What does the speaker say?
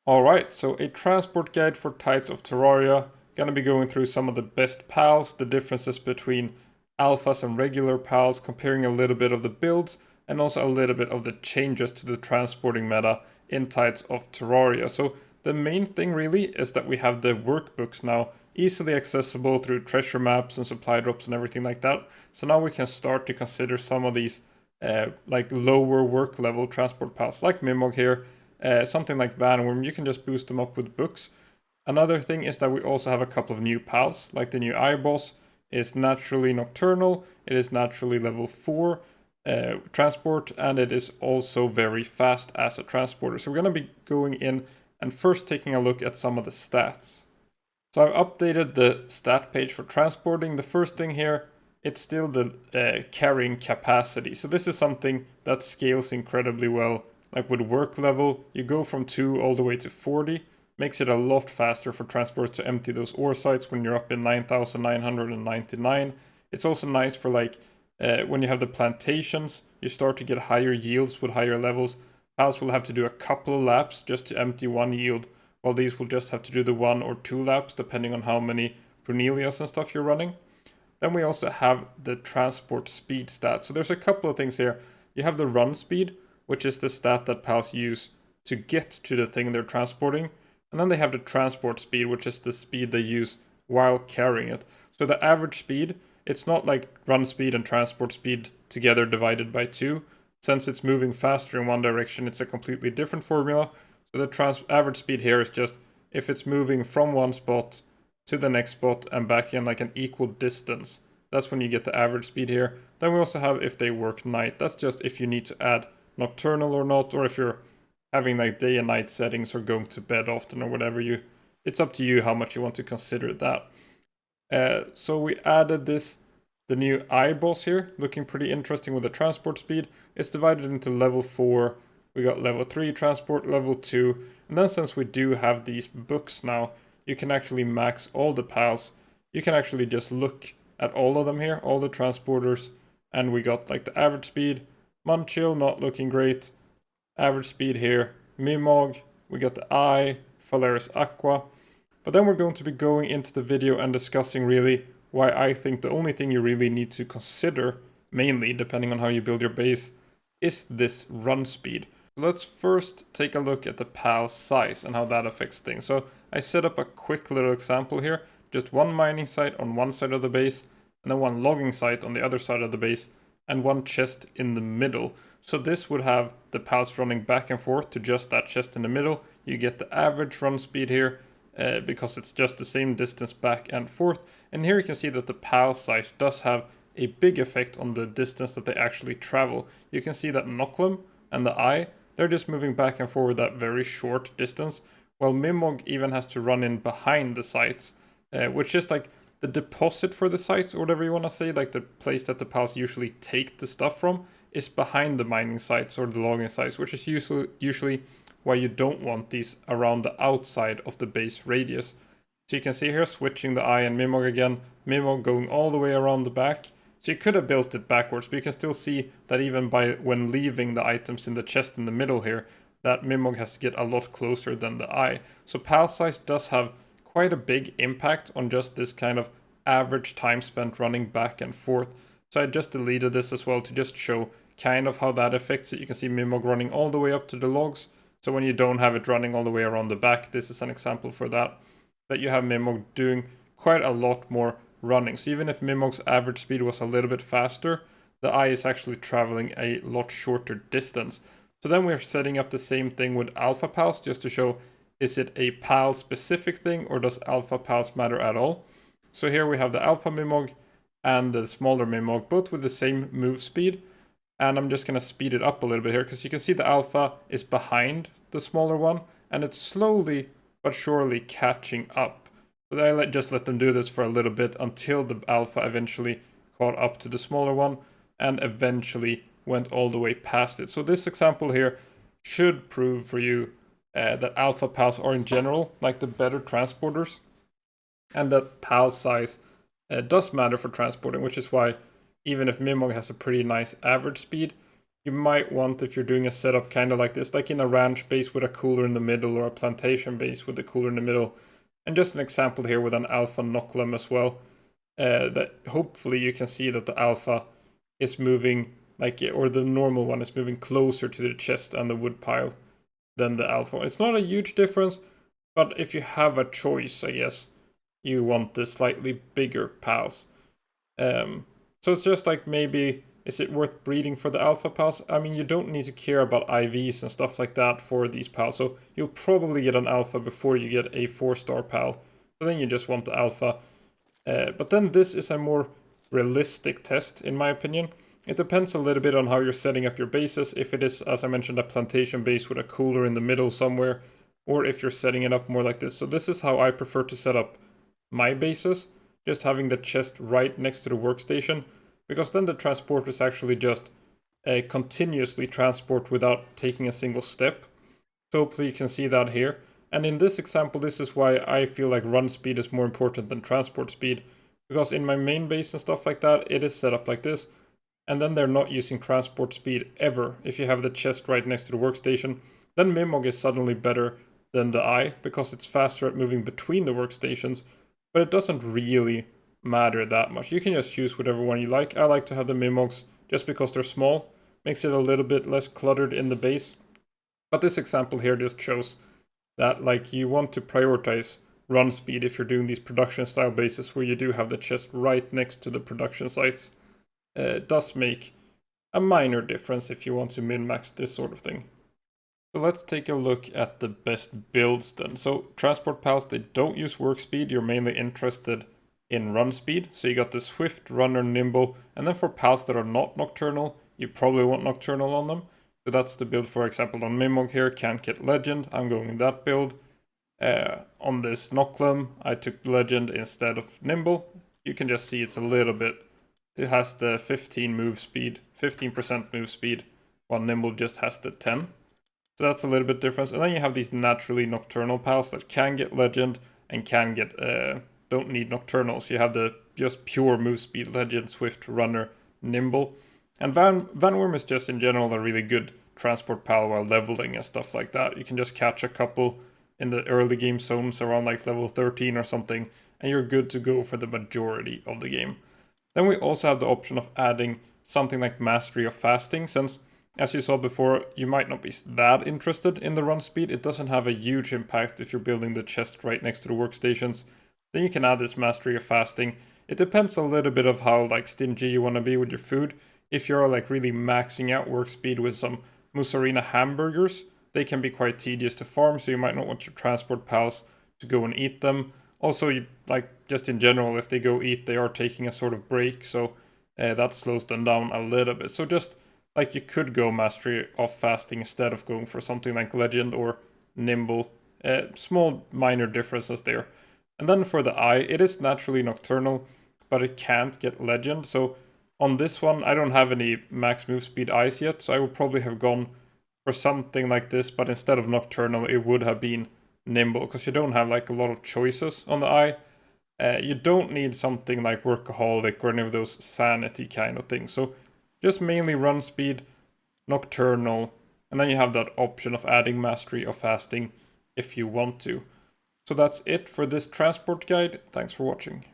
Alright, so a transport guide for Tides of Terraria. Gonna be going through some of the best pals, the differences between alphas and regular pals, comparing a little bit of the builds, and also a little bit of the changes to the transporting meta in Tides of Terraria. So the main thing really is that we have the workbooks now easily accessible through treasure maps and supply drops and everything like that. So now we can start to consider some of these like lower work level transport pals, like Mimog here, something like Vanworm. You can just boost them up with books. Another thing is that we also have a couple of new pals, like the new iBoss is naturally nocturnal, it is naturally level 4 transport, and it is also very fast as a transporter. So we're going to be going in and first taking a look at some of the stats. So I've updated the stat page for transporting. The first thing here, it's still the carrying capacity. So this is something that scales incredibly well. Like with work level, you go from 2 all the way to 40. Makes it a lot faster for transports to empty those ore sites when you're up in 9,999. It's also nice for like when you have the plantations, you start to get higher yields with higher levels. Pals will have to do a couple of laps just to empty one yield, while these will just have to do the 1 or 2 laps depending on how many Brunelias and stuff you're running. Then we also have the transport speed stat. So there's a couple of things here. You have the run speed, which is the stat that pals use to get to the thing they're transporting. And then they have the transport speed, which is the speed they use while carrying it. So the average speed, it's not like run speed and transport speed together divided by 2. Since it's moving faster in one direction, it's a completely different formula. So the average speed here is just if it's moving from one spot to the next spot and back in like an equal distance. That's when you get the average speed here. Then we also have if they work night. That's just if you need to add nocturnal or not, or if you're having like day and night settings or going to bed often or whatever you. It's up to you how much you want to consider that. So we added the new iBoss here, looking pretty interesting with the transport speed. It's divided into level 4. We got level 3 transport, level 2, and then since we do have these books now, you can actually max all the pals. You can actually just look at all of them here, all the transporters, and we got like the average speed, Munchill not looking great, average speed here, Mimog, we got the Eye, Phalaris Aqua. But then we're going to be going into the video and discussing really why I think the only thing you really need to consider, mainly depending on how you build your base, is this run speed. Let's first take a look at the PAL size and how that affects things. So I set up a quick little example here, just one mining site on one side of the base, and then one logging site on the other side of the base, and one chest in the middle. So this would have the pals running back and forth to just that chest in the middle. You get the average run speed here because it's just the same distance back and forth. And here you can see that the pal size does have a big effect on the distance that they actually travel. You can see that Noclum and the Eye, they're just moving back and forward that very short distance, while Mimog even has to run in behind the sites, which is like the deposit for the sites, or whatever you want to say, like the place that the pals usually take the stuff from, is behind the mining sites or the logging sites, which is usually why you don't want these around the outside of the base radius. So you can see here switching the Eye and Mimog again, Mimog going all the way around the back. So you could have built it backwards, but you can still see that even by when leaving the items in the chest in the middle here, that Mimog has to get a lot closer than the Eye. So pal size does have quite a big impact on just this kind of average time spent running back and forth. So I just deleted this as well to just show kind of how that affects it. You can see Mimog running all the way up to the logs. So when you don't have it running all the way around the back, this is an example for that. That you have Mimog doing quite a lot more running. So even if Mimog's average speed was a little bit faster, the Eye is actually traveling a lot shorter distance. So then we're setting up the same thing with Alpha Pals just to show, is it a PAL specific thing or does Alpha Pals matter at all? So here we have the Alpha Mimog and the smaller Mimog, both with the same move speed. And I'm just going to speed it up a little bit here because you can see the Alpha is behind the smaller one and it's slowly but surely catching up. But I just let them do this for a little bit until the Alpha eventually caught up to the smaller one and eventually went all the way past it. So this example here should prove for you that Alpha pals are in general like the better transporters, and that pal size does matter for transporting, which is why even if Mimog has a pretty nice average speed, you might want, if you're doing a setup kind of like this, like in a ranch base with a cooler in the middle or a plantation base with a cooler in the middle. And just an example here with an alpha Noclem as well, that hopefully you can see that the alpha is moving, like, or the normal one is moving closer to the chest and the wood pile than the alpha one. It's not a huge difference, but if you have a choice, I guess, you want the slightly bigger pals. So it's just like, maybe, is it worth breeding for the alpha pals? I mean, you don't need to care about IVs and stuff like that for these pals, so you'll probably get an alpha before you get a 4-star pal. So then you just want the alpha. But then this is a more realistic test, in my opinion. It depends a little bit on how you're setting up your bases. If it is, as I mentioned, a plantation base with a cooler in the middle somewhere, or if you're setting it up more like this. So this is how I prefer to set up my bases, just having the chest right next to the workstation, because then the transporters actually just continuously transport without taking a single step. So hopefully you can see that here. And in this example, this is why I feel like run speed is more important than transport speed, because in my main base and stuff like that, it is set up like this, and then they're not using transport speed ever. If you have the chest right next to the workstation, then Mimog is suddenly better than the eye, because it's faster at moving between the workstations, but it doesn't really matter that much. You can just choose whatever one you like. I like to have the Mimogs just because they're small, makes it a little bit less cluttered in the base. But this example here just shows that, like, you want to prioritize run speed if you're doing these production style bases where you do have the chest right next to the production sites. It does make a minor difference if you want to min-max this sort of thing. So let's take a look at the best builds then. So transport pals, they don't use work speed. You're mainly interested in run speed. So you got the swift, runner, nimble, and then for pals that are not nocturnal, you probably want nocturnal on them. So that's the build, for example, on Mimog here, can't get legend. I'm going in that build. On this Noclem, I took legend instead of nimble. You can just see it's a little bit, it has the 15% move speed, while nimble just has the 10. So that's a little bit different. And then you have these naturally nocturnal pals that can get legend and can get, don't need nocturnal. So you have the just pure move speed, legend, swift, runner, nimble. And Van Worm is just in general a really good transport pal while leveling and stuff like that. You can just catch a couple in the early game zones around like level 13 or something, and you're good to go for the majority of the game. Then we also have the option of adding something like Mastery of Fasting, since, as you saw before, you might not be that interested in the run speed. It doesn't have a huge impact if you're building the chest right next to the workstations. Then you can add this Mastery of Fasting. It depends a little bit of how like stingy you want to be with your food. If you're like really maxing out work speed with some Musarina hamburgers, they can be quite tedious to farm, so you might not want your transport pals to go and eat them. Also, you, like, just in general, if they go eat, they are taking a sort of break, so that slows them down a little bit. So just like, you could go Mastery of Fasting instead of going for something like Legend or Nimble. Small minor differences there. And then for the eye, it is naturally nocturnal, but it can't get Legend. So on this one, I don't have any max move speed eyes yet, so I would probably have gone for something like this, but instead of nocturnal, it would have been nimble, because you don't have like a lot of choices on the eye. You don't need something like workaholic or any of those sanity kind of things. So just mainly run speed, nocturnal, and then you have that option of adding Mastery of Fasting if you want to. So that's it for this transport guide. Thanks for watching.